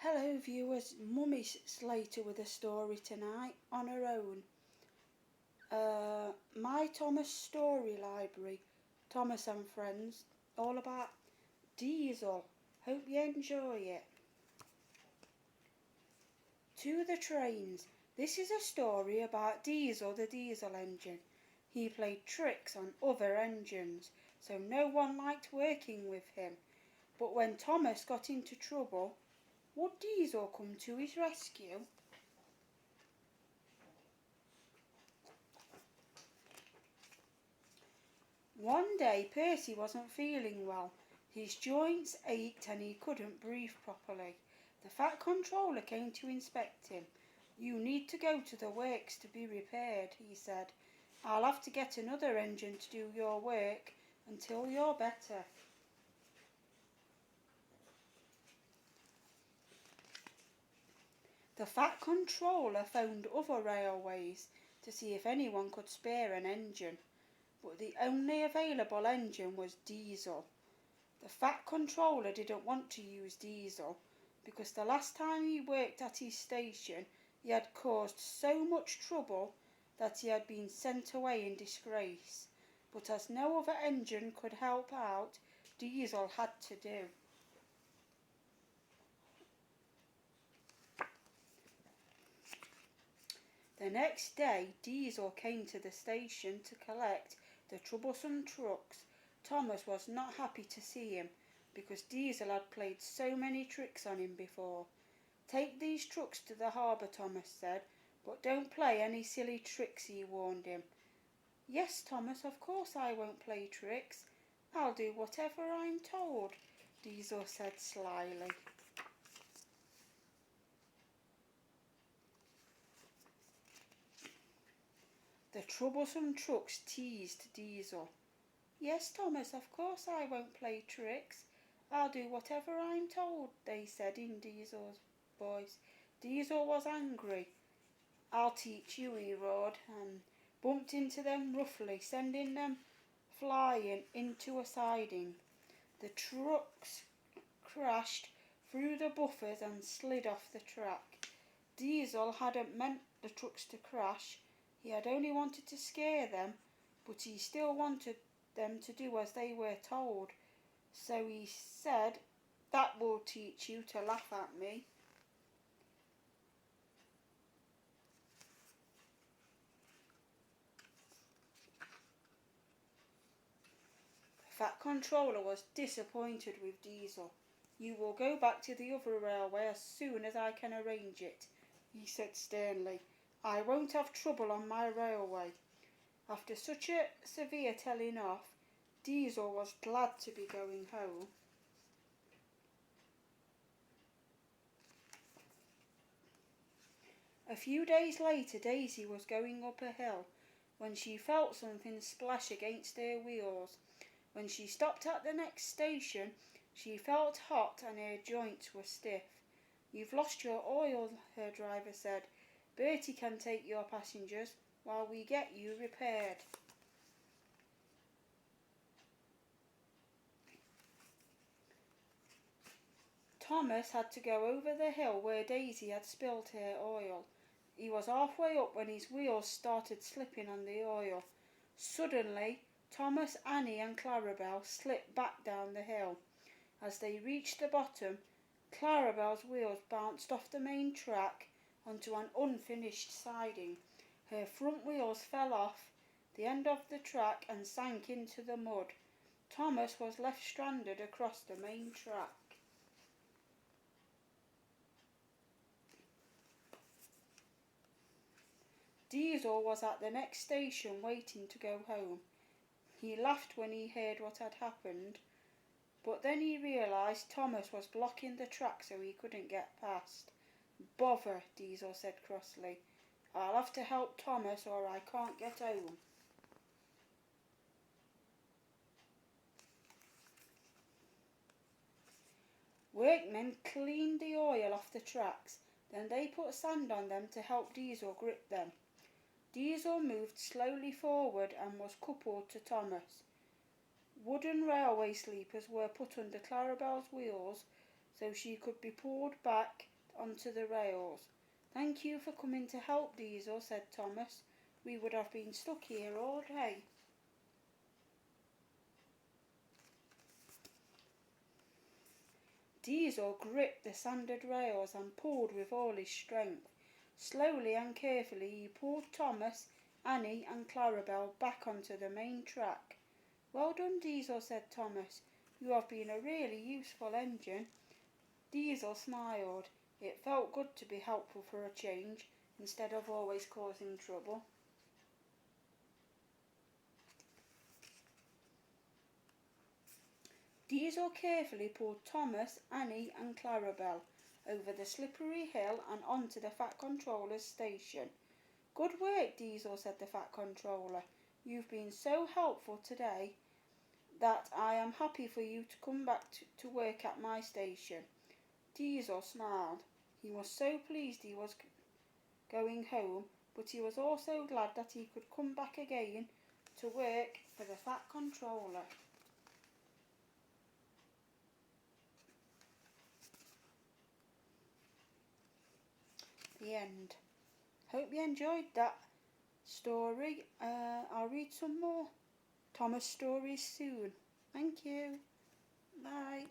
Hello viewers, Mummy Slater with a story tonight on her own. My Thomas Story Library, Thomas and Friends, all about Diesel. Hope you enjoy it. To the trains. This is a story about Diesel, the diesel engine. He played tricks on other engines, so no one liked working with him. But when Thomas got into trouble, would Diesel come to his rescue? One day Percy wasn't feeling well. His joints ached and he couldn't breathe properly. The Fat Controller came to inspect him. "You need to go to the works to be repaired," he said. "I'll have to get another engine to do your work until you're better." The Fat Controller phoned other railways to see if anyone could spare an engine, but the only available engine was Diesel. The Fat Controller didn't want to use Diesel because the last time he worked at his station he had caused so much trouble that he had been sent away in disgrace. But as no other engine could help out, Diesel had to do. The next day Diesel came to the station to collect the troublesome trucks. Thomas was not happy to see him because Diesel had played so many tricks on him before. "Take these trucks to the harbour," Thomas said, "but don't play any silly tricks," he warned him. "Yes, Thomas, of course I won't play tricks. I'll do whatever I'm told," Diesel said slyly. The troublesome trucks teased Diesel. "Yes, Thomas, of course I won't play tricks. I'll do whatever I'm told," they said in Diesel's voice. Diesel was angry. "I'll teach you," he roared, and bumped into them roughly, sending them flying into a siding. The trucks crashed through the buffers and slid off the track. Diesel hadn't meant the trucks to crash. He had only wanted to scare them, but he still wanted them to do as they were told. So he said, "That will teach you to laugh at me." The Fat Controller was disappointed with Diesel. "You will go back to the other railway as soon as I can arrange it," he said sternly. "I won't have trouble on my railway." After such a severe telling off, Diesel was glad to be going home. A few days later Daisy was going up a hill when she felt something splash against her wheels. When she stopped at the next station she felt hot and her joints were stiff. "You've lost your oil," her driver said. "Bertie can take your passengers while we get you repaired." Thomas had to go over the hill where Daisy had spilled her oil. He was halfway up when his wheels started slipping on the oil. Suddenly Thomas, Annie and Clarabelle slipped back down the hill. As they reached the bottom, Clarabelle's wheels bounced off the main track onto an unfinished siding. Her front wheels fell off the end of the track and sank into the mud. Thomas was left stranded across the main track. Diesel was at the next station waiting to go home. He laughed when he heard what had happened, but then he realised Thomas was blocking the track so he couldn't get past. "Bother," Diesel said crossly. "I'll have to help Thomas or I can't get home." Workmen cleaned the oil off the tracks, then they put sand on them to help Diesel grip them. Diesel moved slowly forward and was coupled to Thomas. Wooden railway sleepers were put under Clarabelle's wheels so she could be pulled back onto the rails. Thank you for coming to help, Diesel, said Thomas. We would have been stuck here all day. Diesel gripped the sanded rails and pulled with all his strength. Slowly and carefully he pulled Thomas, Annie and Clarabelle back onto the main track. Well done, Diesel, said Thomas. You have been a really useful engine. Diesel smiled. It felt good to be helpful for a change, instead of always causing trouble. Diesel carefully pulled Thomas, Annie and Clarabelle over the slippery hill and onto the Fat Controller's station. Good work, Diesel, said the Fat Controller. You've been so helpful today that I am happy for you to come back to work at my station. Diesel smiled. He was so pleased he was going home, but he was also glad that he could come back again to work for the Fat Controller. The end. Hope you enjoyed that story. I'll read some more Thomas stories soon. Thank you. Bye.